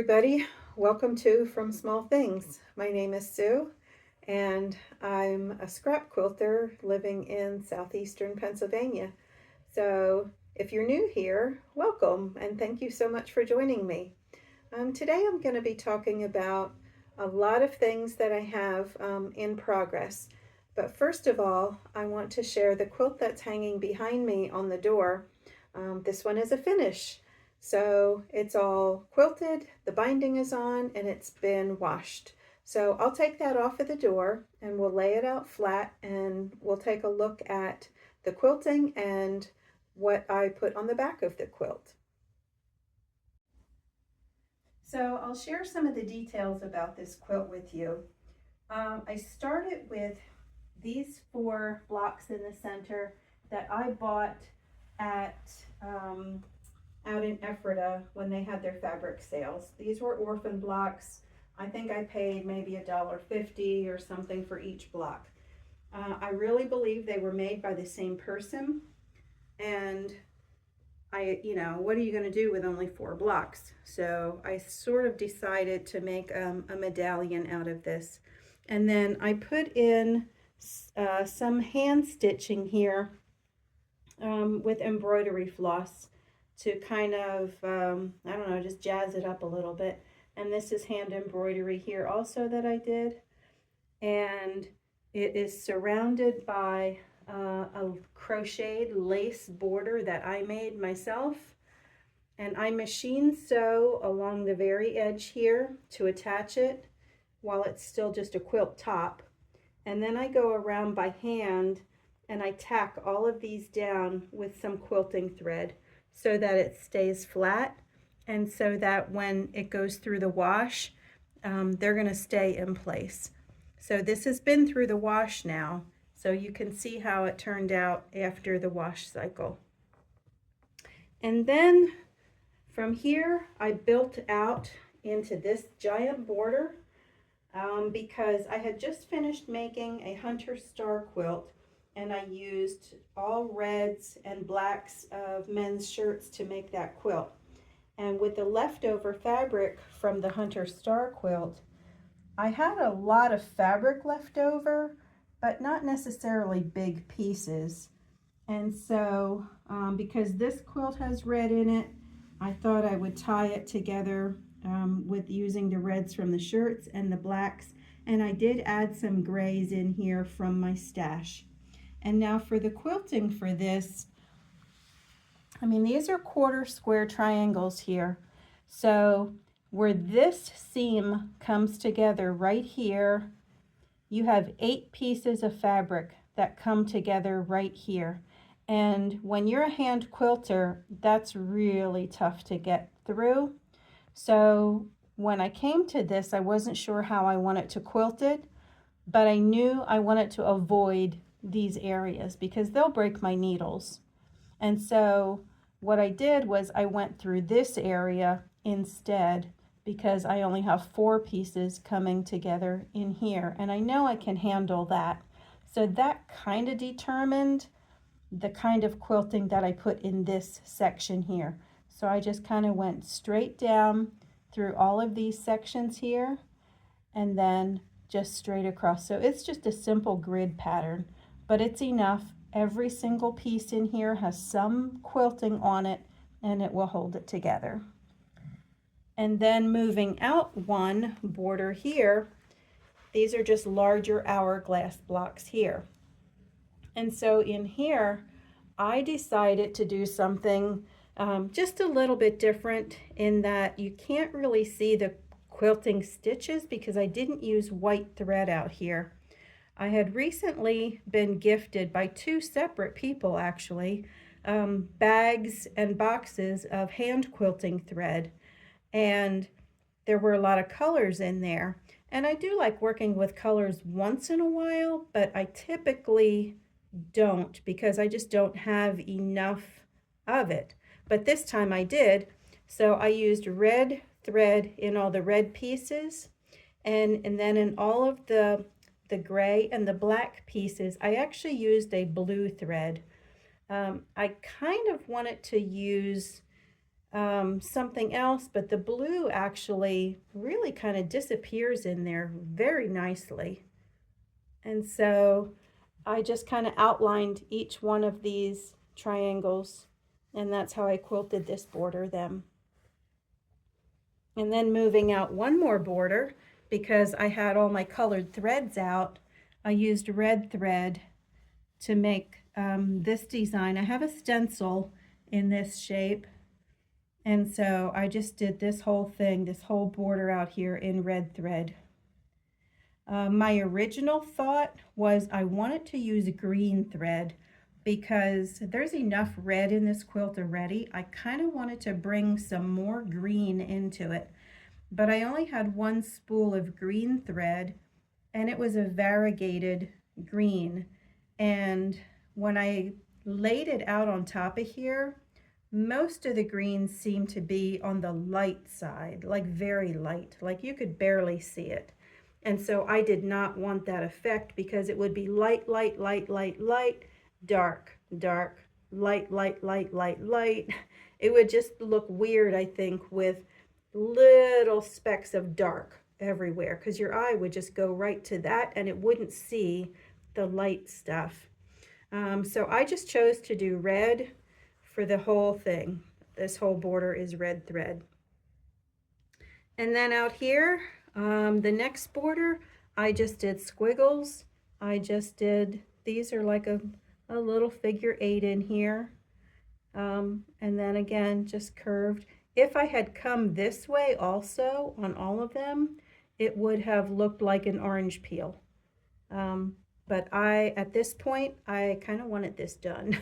everybody. Welcome to From Small Things. My name is Sue and I'm a scrap quilter living in southeastern Pennsylvania. So if you're new here, welcome and thank you so much for joining me. Today I'm going to be talking about a lot of things that I have in progress. But first of all, I want to share the quilt that's hanging behind me on the door. This one is a finish. So it's all quilted, the binding is on, and it's been washed. So I'll take that off of the door and we'll lay it out flat and we'll take a look at the quilting and what I put on the back of the quilt. So I'll share some of the details about this quilt with you. I started with these 4 blocks in the center that I bought at out in Ephrata when they had their fabric sales. These were orphan blocks. I think I paid maybe $1.50 or something for each block. I really believe they were made by the same person, and what are you going to do with only 4 blocks? So I sort of decided to make a medallion out of this. And then I put in some hand stitching here with embroidery floss to kind of, I don't know, just jazz it up a little bit. And this is hand embroidery here also that I did. And it is surrounded by a crocheted lace border that I made myself. And I machine sew along the very edge here to attach it while it's still just a quilt top. And then I go around by hand and I tack all of these down with some quilting thread so that it stays flat and so that when it goes through the wash, they're going to stay in place. So this has been through the wash now, so you can see how it turned out after the wash cycle. And then from here, I built out into this giant border because I had just finished making a hunter star quilt, and I used all reds and blacks of men's shirts to make that quilt. And with the leftover fabric from the hunter star quilt, I had a lot of fabric left over, but not necessarily big pieces. And so because this quilt has red in it, I thought I would tie it together with using the reds from the shirts and the blacks. And I did add some grays in here from my stash. And now for the quilting for this, I mean, these are 1/4 square triangles here. So where this seam comes together right here, you have 8 pieces of fabric that come together right here. And when you're a hand quilter, that's really tough to get through. So when I came to this, I wasn't sure how I wanted to quilt it, but I knew I wanted to avoid these areas because they'll break my needles. And so what I did was I went through this area instead because I only have 4 pieces coming together in here, and I know I can handle that. So that kind of determined the kind of quilting that I put in this section here. So I just kind of went straight down through all of these sections here and then just straight across. So it's just a simple grid pattern, but it's enough. Every single piece in here has some quilting on it and it will hold it together. And then moving out one border here, these are just larger hourglass blocks here. And so in here, I decided to do something just a little bit different in that you can't really see the quilting stitches because I didn't use white thread out here. I had recently been gifted by 2 separate people actually, bags and boxes of hand quilting thread, and there were a lot of colors in there. And I do like working with colors once in a while, but I typically don't because I just don't have enough of it. But this time I did, so I used red thread in all the red pieces, and then in all of the gray and the black pieces, I actually used a blue thread. I kind of wanted to use something else, but the blue actually really kind of disappears in there very nicely. And so I just kind of outlined each one of these triangles, and that's how I quilted this border them. And then moving out one more border, because I had all my colored threads out, I used red thread to make this design. I have a stencil in this shape, and so I just did this whole thing, this whole border out here in red thread. My original thought was I wanted to use green thread because there's enough red in this quilt already. I kind of wanted to bring some more green into it, but I only had one spool of green thread, and it was a variegated green. And when I laid it out on top of here, most of the greens seemed to be on the light side, like very light, like you could barely see it. And so I did not want that effect because it would be light, light, light, light, light, dark, dark, light, light, light, light, light. It would just look weird, I think, with little specks of dark everywhere, because your eye would just go right to that and it wouldn't see the light stuff. So I just chose to do red for the whole thing. This whole border is red thread. And then out here, the next border, I just did squiggles. I just did, these are like a little figure 8 in here. And then again, just curved. If I had come this way also on all of them, it would have looked like an orange peel. But at this point, I kind of wanted this done.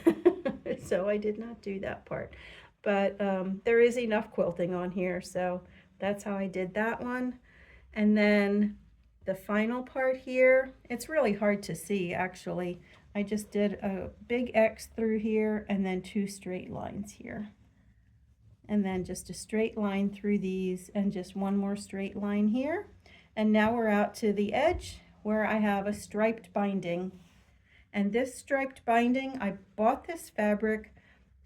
So I did not do that part. But there is enough quilting on here, so that's how I did that one. And then the final part here, it's really hard to see actually. I just did a big X through here and then 2 straight lines here. And then just a straight line through these and just one more straight line here. And now we're out to the edge where I have a striped binding. And this striped binding, I bought this fabric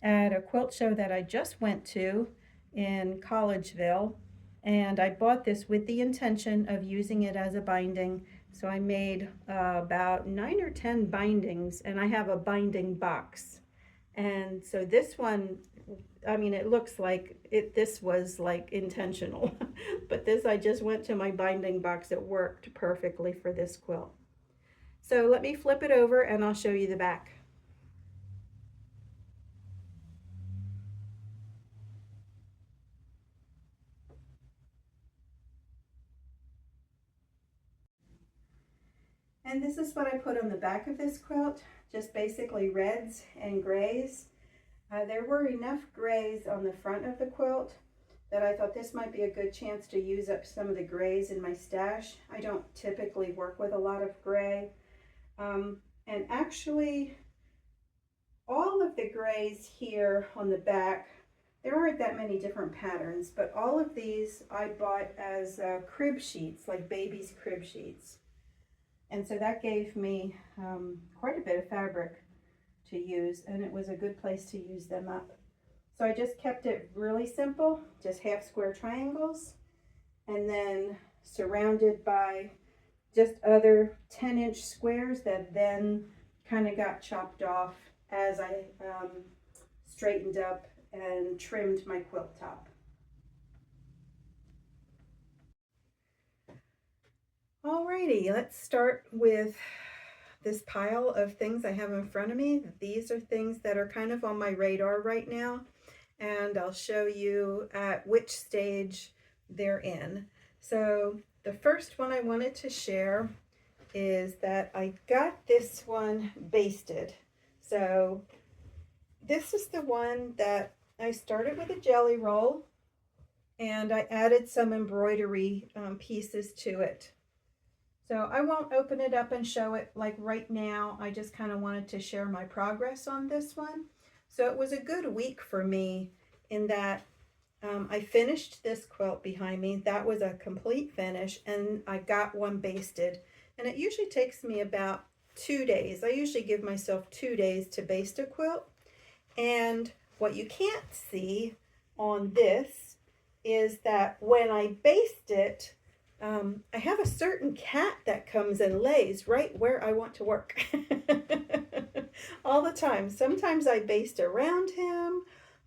at a quilt show that I just went to in Collegeville. And I bought this with the intention of using it as a binding. So I made about 9 or 10 bindings, and I have a binding box. And so this one, I mean, it looks like this was like intentional, but this, I just went to my binding box. It worked perfectly for this quilt. So let me flip it over and I'll show you the back. And this is what I put on the back of this quilt, just basically reds and grays. There were enough grays on the front of the quilt that I thought this might be a good chance to use up some of the grays in my stash. I don't typically work with a lot of gray. And actually, all of the grays here on the back, there aren't that many different patterns, but all of these I bought as crib sheets, like baby's crib sheets. And so that gave me quite a bit of fabric to use, and it was a good place to use them up. So I just kept it really simple, just half square triangles, and then surrounded by just other 10-inch squares that then kind of got chopped off as I straightened up and trimmed my quilt top. Alrighty, let's start with this pile of things I have in front of me. These are things that are kind of on my radar right now, and I'll show you at which stage they're in. So the first one I wanted to share is that I got this one basted. So this is the one that I started with a jelly roll, and I added some embroidery pieces to it. So I won't open it up and show it like right now. I just kind of wanted to share my progress on this one. So it was a good week for me in that I finished this quilt behind me. That was a complete finish, and I got one basted. And it usually takes me about 2 days. I usually give myself 2 days to baste a quilt. And what you can't see on this is that when I baste it, I have a certain cat that comes and lays right where I want to work all the time. Sometimes I baste around him,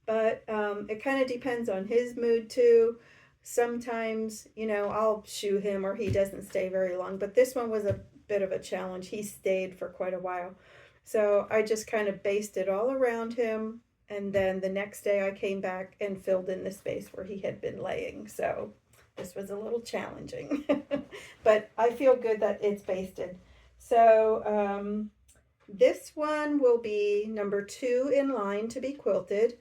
but it kind of depends on his mood too. Sometimes, you know, I'll shoo him or he doesn't stay very long, but this one was a bit of a challenge. He stayed for quite a while. So I just kind of basted all around him, and then the next day I came back and filled in the space where he had been laying. So this was a little challenging, but I feel good that it's basted. So this one will be number 2 in line to be quilted.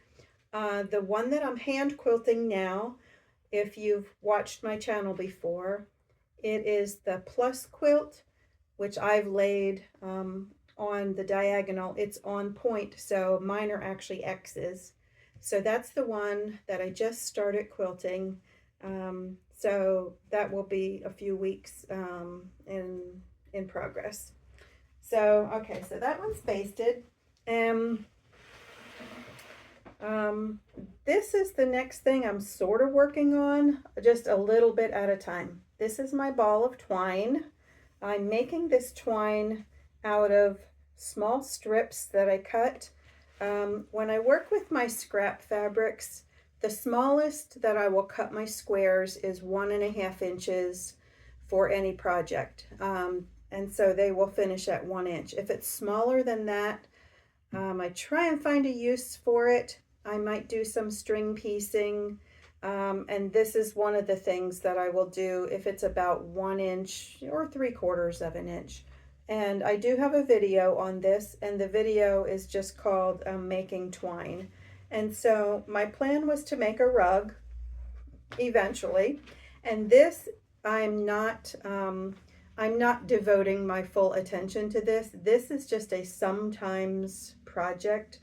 The one that I'm hand quilting now, if you've watched my channel before, it is the plus quilt, which I've laid on the diagonal. It's on point, so mine are actually X's. So that's the one that I just started quilting. So that will be a few weeks in progress. So okay, so that one's basted. This is the next thing I'm sort of working on, just a little bit at a time. This is my ball of twine. I'm making this twine out of small strips that I cut. When I work with my scrap fabrics, the smallest that I will cut my squares is 1.5 inches for any project. And so they will finish at 1 inch. If it's smaller than that, I try and find a use for it. I might do some string piecing. And this is one of the things that I will do if it's about 1 inch or 3/4 of an inch. And I do have a video on this, and the video is just called Making Twine. And so my plan was to make a rug eventually. And this, I'm not devoting my full attention to this. This is just a sometimes project.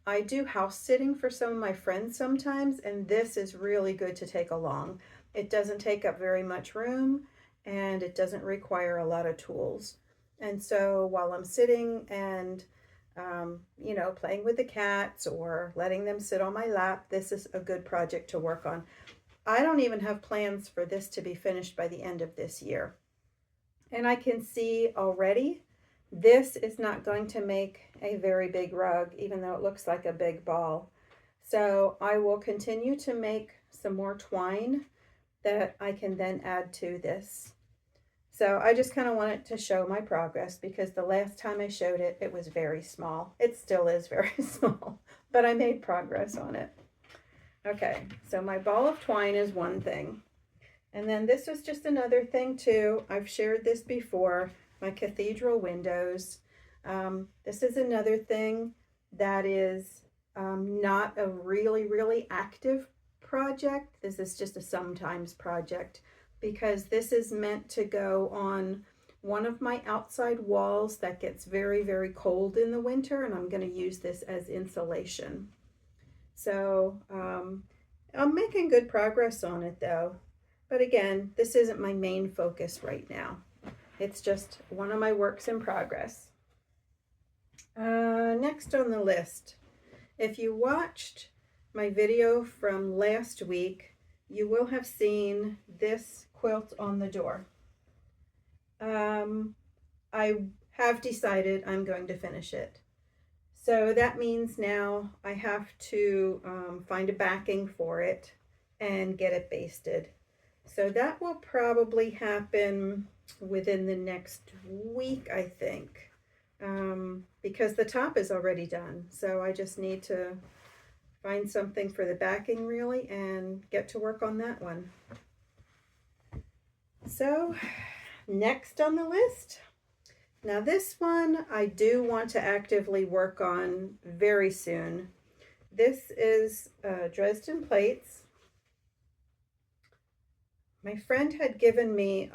I do house sitting for some of my friends sometimes, and this is really good to take along. It doesn't take up very much room, and it doesn't require a lot of tools. And so while I'm sitting and, you know, playing with the cats or letting them sit on my lap, this is a good project to work on. I don't even have plans for this to be finished by the end of this year. And I can see already this is not going to make a very big rug, even though it looks like a big ball. So I will continue to make some more twine that I can then add to this. So I just kind of wanted to show my progress, because the last time I showed it, it was very small. It still is very small, but I made progress on it. Okay, so my ball of twine is one thing. And then this was just another thing too. I've shared this before, my Cathedral Windows. This is another thing that is not a really active project. This is just a sometimes project, because this is meant to go on one of my outside walls that gets very cold in the winter, and I'm going to use this as insulation. So I'm making good progress on it though. But again, this isn't my main focus right now. It's just one of my works in progress. Next on the list, if you watched my video from last week, you will have seen this quilt on the door. I have decided I'm going to finish it. So that means now I have to find a backing for it and get it basted. So that will probably happen within the next week, I think, because the top is already done. So I just need to find something for the backing really and get to work on that one. So next on the list, now this one I do want to actively work on very soon. This is Dresden plates. My friend had given me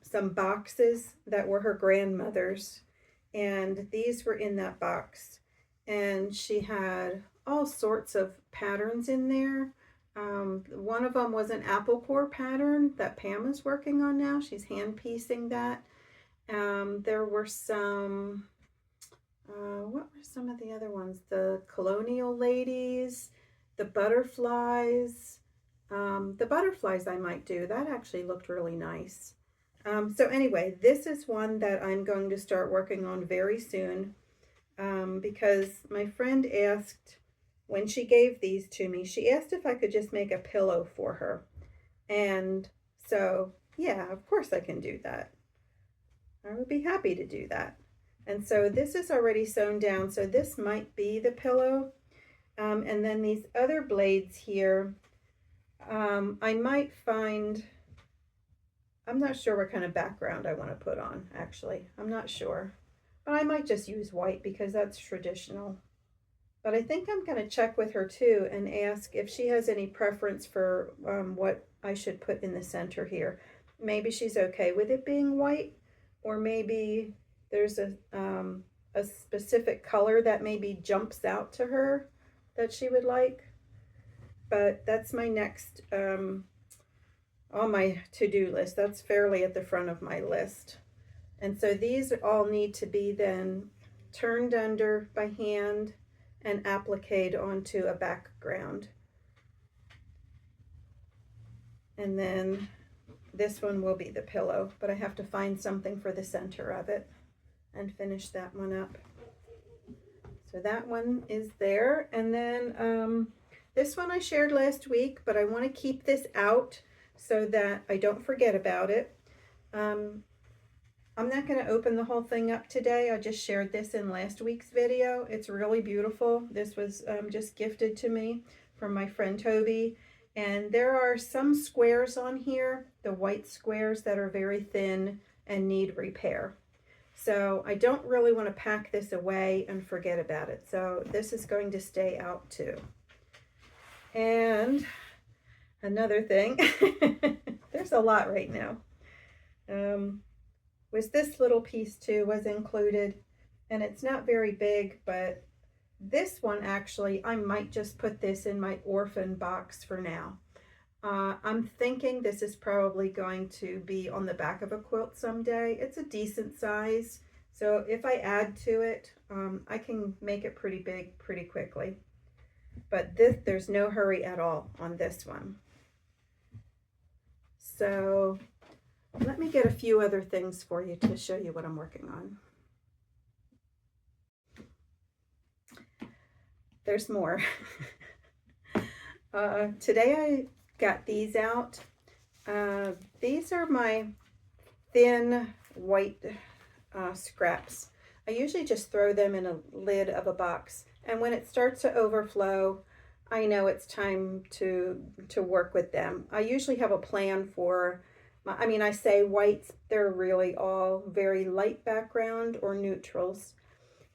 some boxes that were her grandmother's, and these were in that box. And she had all sorts of patterns in there. One of them was an apple core pattern that Pam is working on now. She's hand piecing that. There were some, what were some of the other ones? The colonial ladies the butterflies. The butterflies I might do. That actually looked really nice. So anyway, this is one that I'm going to start working on very soon, because my friend asked, when she gave these to me, she asked if I could just make a pillow for her. And so, yeah, of course I can do that. I would be happy to do that. And so this is already sewn down, so this might be the pillow. And then these other blades here, I might find, I'm not sure what kind of background I want to put on, actually. I'm not sure. But I might just use white because that's traditional. But I think I'm going to check with her too and ask if she has any preference for what I should put in the center here. Maybe she's okay with it being white, or maybe there's a specific color that maybe jumps out to her that she would like. But that's my next, on my to-do list. That's fairly at the front of my list. And so these all need to be then turned under by hand and appliqued onto a background. And then this one will be the pillow, but I have to find something for the center of it and finish that one up. So that one is there. And then this one I shared last week, but I want to keep this out so that I don't forget about it. I'm not going to open the whole thing up today. I just shared this in last week's video. It's really beautiful. This was just gifted to me from my friend Toby. And there are some squares on here, the white squares that are very thin and need repair. So I don't really want to pack this away and forget about it. So this is going to stay out too. And another thing, there's a lot right now. Was this little piece too was included, and it's not very big, but this one actually, I might just put this in my orphan box for now. I'm thinking this is probably going to be on the back of a quilt someday. It's a decent size, so if I add to it, I can make it pretty big pretty quickly. But there's no hurry at all on this one. So let me get a few other things for you to show you what I'm working on. There's more. Today I got these out. These are my thin white scraps. I usually just throw them in a lid of a box, and when it starts to overflow, I know it's time to work with them. I usually have a plan for, I say whites, they're really all very light background or neutrals.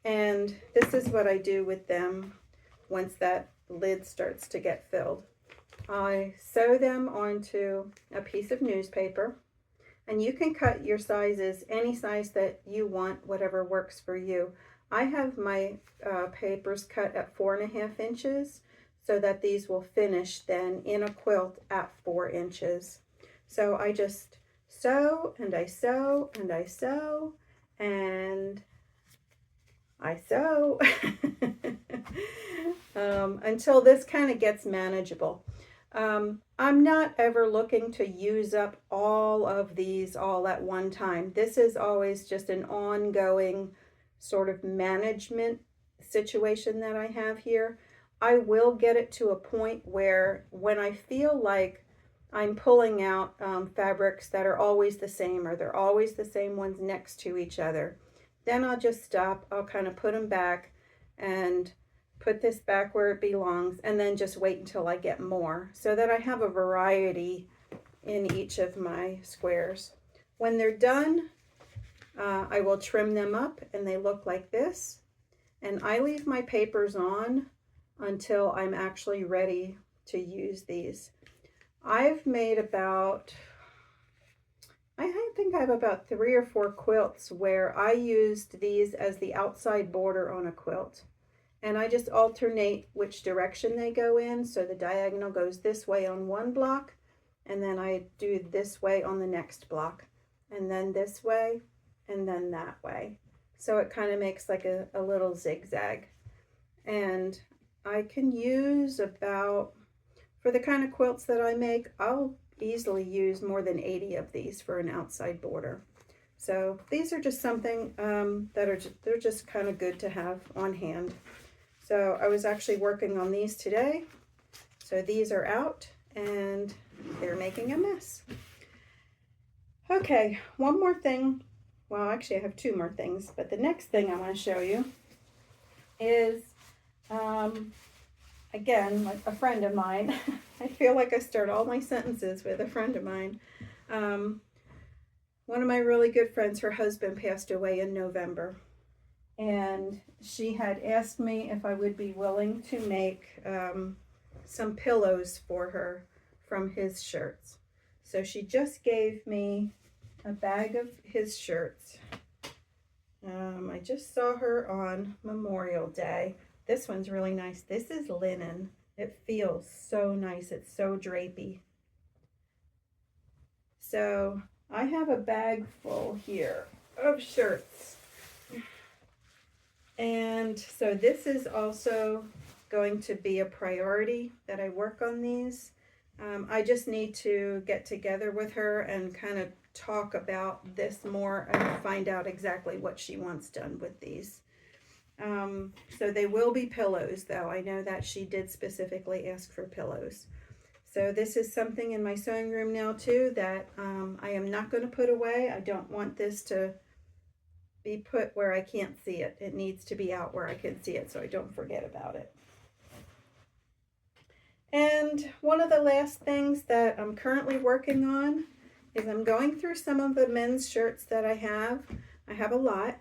And this is what I do with them once that lid starts to get filled. I sew them onto a piece of newspaper, and you can cut your sizes, any size that you want, whatever works for you. I have my papers cut at 4.5 inches so that these will finish then in a quilt at 4 inches. So I just sew and I sew and I sew and I sew until this kind of gets manageable. I'm not ever looking to use up all of these all at one time. This is always just an ongoing sort of management situation that I have here. I will get it to a point where when I feel like I'm pulling out fabrics that are always the same, or they're always the same ones next to each other, then I'll just stop. I'll kind of put them back and put this back where it belongs, and then just wait until I get more so that I have a variety in each of my squares. When they're done, I will trim them up and they look like this, and I leave my papers on until I'm actually ready to use these. I've made about, I think I have about 3 or 4 quilts where I used these as the outside border on a quilt. And I just alternate which direction they go in. So the diagonal goes this way on one block, and then I do this way on the next block, and then this way, and then that way. So it kind of makes like a little zigzag. And I can use about, for the kind of quilts that I make, I'll easily use more than 80 of these for an outside border. So these are just something they're just kind of good to have on hand. So I was actually working on these today. So these are out and they're making a mess. Okay, one more thing. Well, actually I have two more things, but the next thing I want to show you is, again, like a friend of mine. I feel like I start all my sentences with a friend of mine. One of my really good friends, her husband passed away in November. And she had asked me if I would be willing to make some pillows for her from his shirts. So she just gave me a bag of his shirts. I just saw her on Memorial Day. This one's really nice. This is linen. It feels so nice. It's so drapey. So I have a bag full here of shirts. And so this is also going to be a priority that I work on these. I just need to get together with her and kind of talk about this more and find out exactly what she wants done with these. So they will be pillows though. I know that she did specifically ask for pillows. So this is something in my sewing room now too that I am not going to put away. I don't want this to be put where I can't see it. It needs to be out where I can see it so I don't forget about it. And one of the last things that I'm currently working on is I'm going through some of the men's shirts that I have. I have a lot.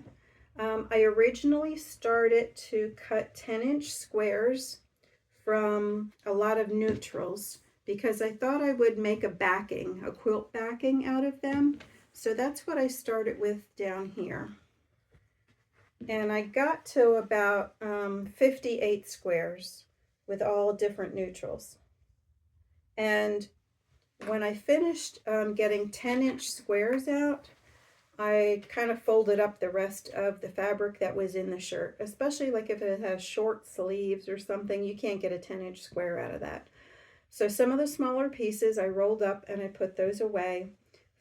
I originally started to cut 10-inch squares from a lot of neutrals because I thought I would make a backing, a quilt backing out of them. So that's what I started with down here. And I got to about 58 squares with all different neutrals. And when I finished getting 10-inch squares out, I kind of folded up the rest of the fabric that was in the shirt, especially like if it has short sleeves or something, you can't get a 10-inch square out of that. So some of the smaller pieces I rolled up and I put those away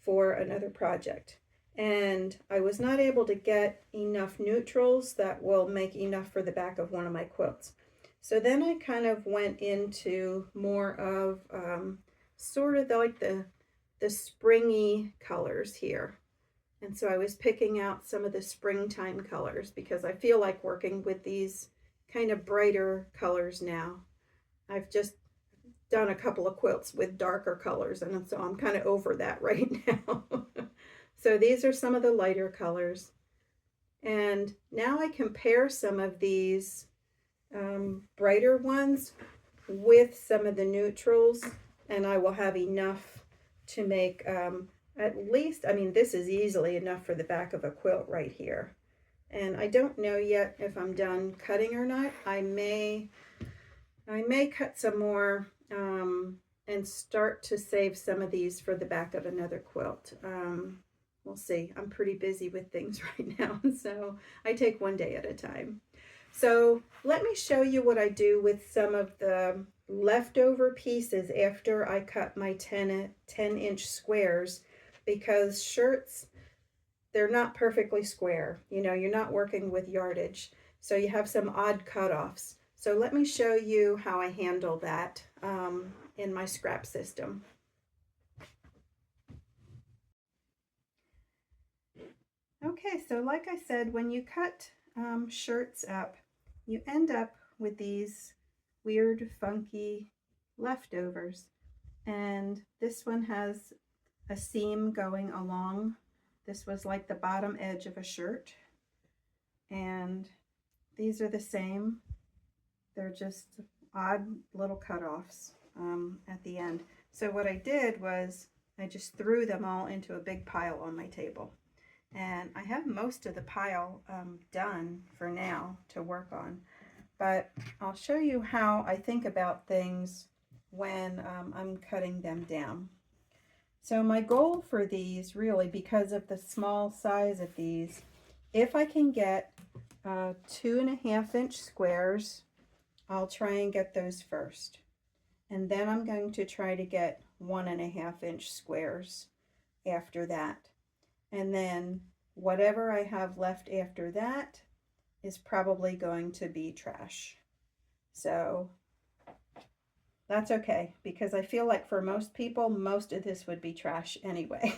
for another project. And I was not able to get enough neutrals that will make enough for the back of one of my quilts. So then I kind of went into more of sort of like the springy colors here. And so I was picking out some of the springtime colors because I feel like working with these kind of brighter colors now. I've just done a couple of quilts with darker colors, and so I'm kind of over that right now. So these are some of the lighter colors. And now I compare some of these brighter ones with some of the neutrals, and I will have enough to make at least, I mean, this is easily enough for the back of a quilt right here. And I don't know yet if I'm done cutting or not. I may cut some more and start to save some of these for the back of another quilt. We'll see. I'm pretty busy with things right now, so I take one day at a time. So let me show you what I do with some of the leftover pieces after I cut my 10-inch squares, because shirts, they're not perfectly square. You know, you're not working with yardage, so you have some odd cutoffs. So let me show you how I handle that in my scrap system. Okay, so like I said, when you cut shirts up, you end up with these weird, funky leftovers. And this one has a seam going along. This was like the bottom edge of a shirt. And these are the same. They're just odd little cutoffs at the end. So what I did was I just threw them all into a big pile on my table. And I have most of the pile done for now to work on. But I'll show you how I think about things when I'm cutting them down. So my goal for these, really, because of the small size of these, if I can get 2.5-inch squares I'll try and get those first. And then I'm going to try to get 1.5 inch squares after that. And then whatever I have left after that is probably going to be trash. So that's okay, because I feel like for most people, most of this would be trash anyway.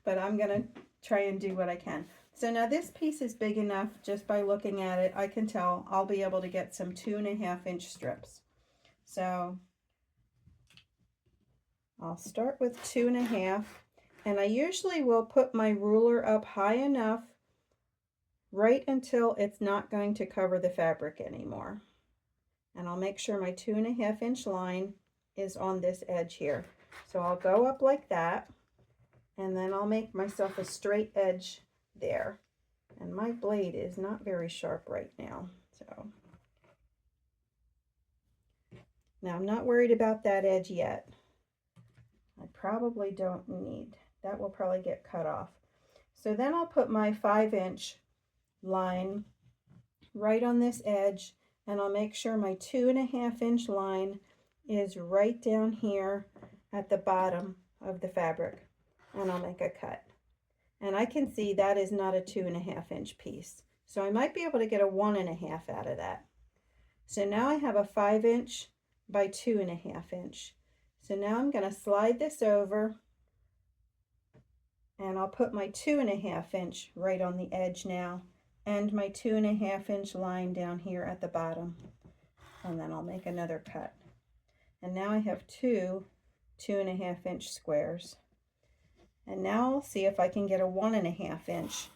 But I'm gonna try and do what I can. So now this piece is big enough, just by looking at it, I can tell I'll be able to get some 2.5 inch strips. So I'll start with 2.5, and I usually will put my ruler up high enough right until it's not going to cover the fabric anymore. And I'll make sure my 2.5 inch line is on this edge here. So I'll go up like that, and then I'll make myself a straight edge there. And my blade is not very sharp right now. So now I'm not worried about that edge yet. I probably don't need, that will probably get cut off. So then I'll put my 5 inch line right on this edge, and I'll make sure my 2.5 inch line is right down here at the bottom of the fabric, and I'll make a cut. And I can see that is not a 2.5 inch piece, so I might be able to get a 1.5 out of that. So now I have a 5 inch by 2.5 inch. So now I'm going to slide this over, and I'll put my 2.5 inch right on the edge now, and my 2.5 inch line down here at the bottom, and then I'll make another cut. And now I have two 2.5 inch squares, and now I'll see if I can get a 1.5 inch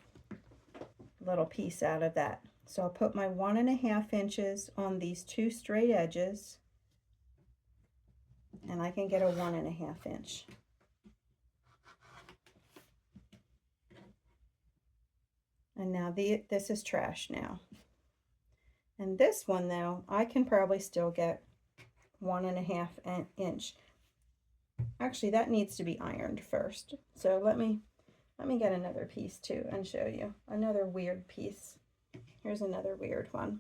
little piece out of that. So I'll put my 1.5 inches on these two straight edges, and I can get a 1.5 inch. And now this is trash now. And this one though, I can probably still get 1.5 inch. Actually, that needs to be ironed first. So let me get another piece too and show you another weird piece. Here's another weird one.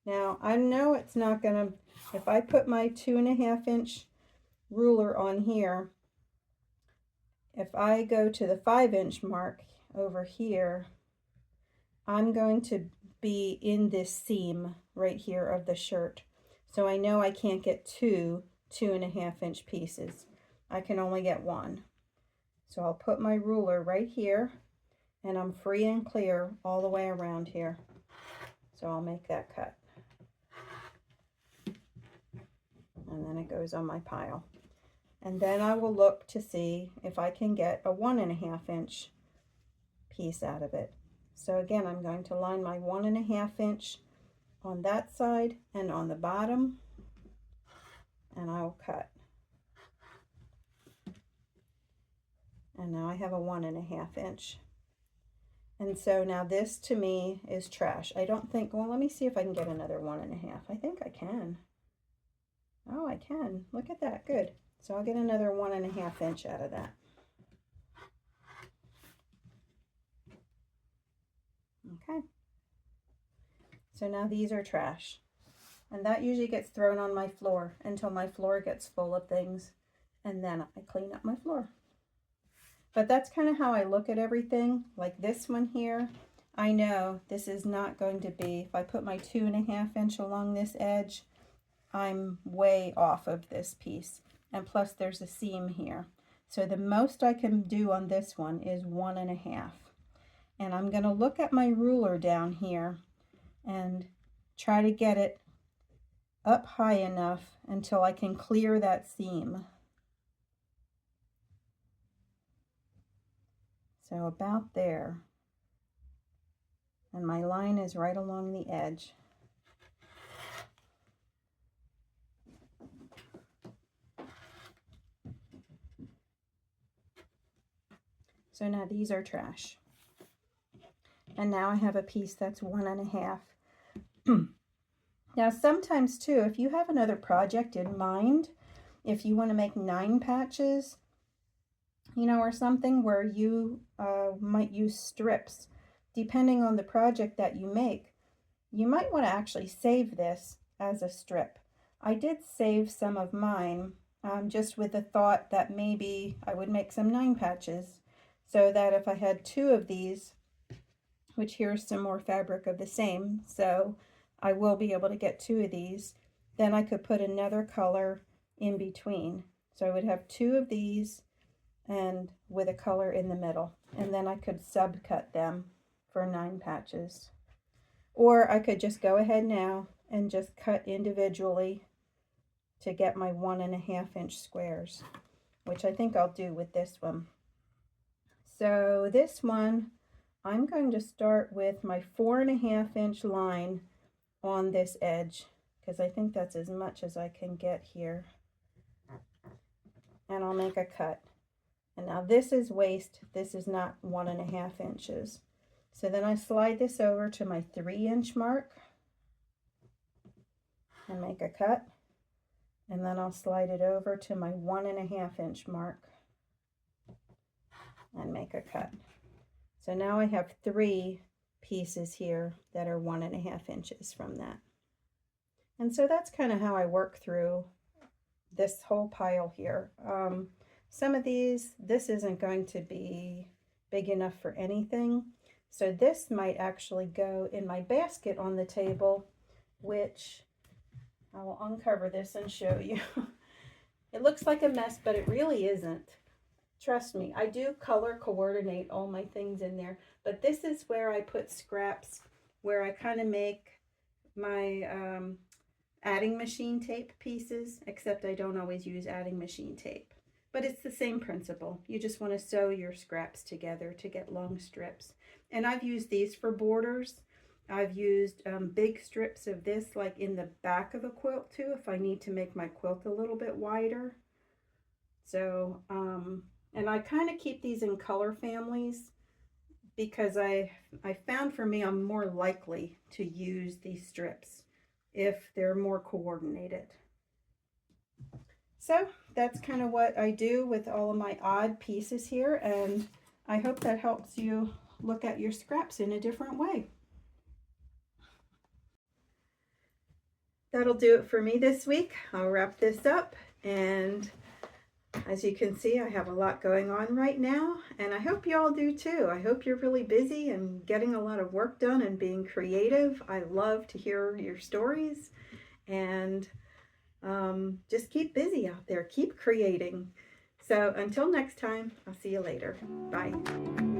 Now I know it's not gonna, if I put my 2.5 inch ruler on here, if I go to the 5 inch mark over here, I'm going to be in this seam right here of the shirt. So I know I can't get two 2.5 inch pieces. I can only get one. So I'll put my ruler right here, and I'm free and clear all the way around here. So I'll make that cut. And then it goes on my pile. And then I will look to see if I can get a 1.5 inch piece out of it. So again, I'm going to line my 1.5 inch on that side and on the bottom, and I'll cut. And now I have a 1.5 inch. And so now this to me is trash. I don't think, well, let me see if I can get another 1.5. I think I can. Oh, I can. Look at that. Good. So I'll get another 1.5 inch out of that. Okay. So now these are trash. And that usually gets thrown on my floor until my floor gets full of things. And then I clean up my floor. But that's kind of how I look at everything. Like this one here, I know this is not going to be, if I put my 2.5 inch along this edge, I'm way off of this piece. And plus there's a seam here. So the most I can do on this one is 1.5. And I'm going to look at my ruler down here and try to get it up high enough until I can clear that seam. So about there. And my line is right along the edge. So now these are trash. And now I have a piece that's 1.5. Now sometimes too, if you have another project in mind, if you want to make 9 patches, you know, or something where you might use strips, depending on the project that you make, you might want to actually save this as a strip. I did save some of mine just with the thought that maybe I would make some 9 patches so that if I had 2 of these, which here's some more fabric of the same, so I will be able to get 2 of these, then I could put another color in between. So I would have 2 of these and with a color in the middle, and then I could subcut them for 9 patches. Or I could just go ahead now and just cut individually to get my 1.5 inch squares, which I think I'll do with this one. So this one, I'm going to start with my 4.5 inch line on this edge, because I think that's as much as I can get here. And I'll make a cut. And now this is waist, this is not 1.5 inches. So then I slide this over to my 3 inch mark and make a cut. And then I'll slide it over to my 1.5 inch mark and make a cut. So now I have 3 pieces here that are 1.5 inches from that. And so that's kind of how I work through this whole pile here. Some of these, this isn't going to be big enough for anything. So this might actually go in my basket on the table, which I will uncover this and show you. It looks like a mess, but it really isn't. Trust me, I do color coordinate all my things in there, but this is where I put scraps, where I kind of make my adding machine tape pieces, except I don't always use adding machine tape. But it's the same principle. You just want to sew your scraps together to get long strips. And I've used these for borders. I've used big strips of this like in the back of a quilt too, if I need to make my quilt a little bit wider. So, and I kind of keep these in color families because I found for me I'm more likely to use these strips if they're more coordinated. So that's kind of what I do with all of my odd pieces here, and I hope that helps you look at your scraps in a different way. That'll do it for me this week. I'll wrap this up, and as you can see, I have a lot going on right now, and I hope you all do too. I hope you're really busy and getting a lot of work done and being creative. I love to hear your stories, and just keep busy out there. Keep creating. So until next time, I'll see you later. Bye.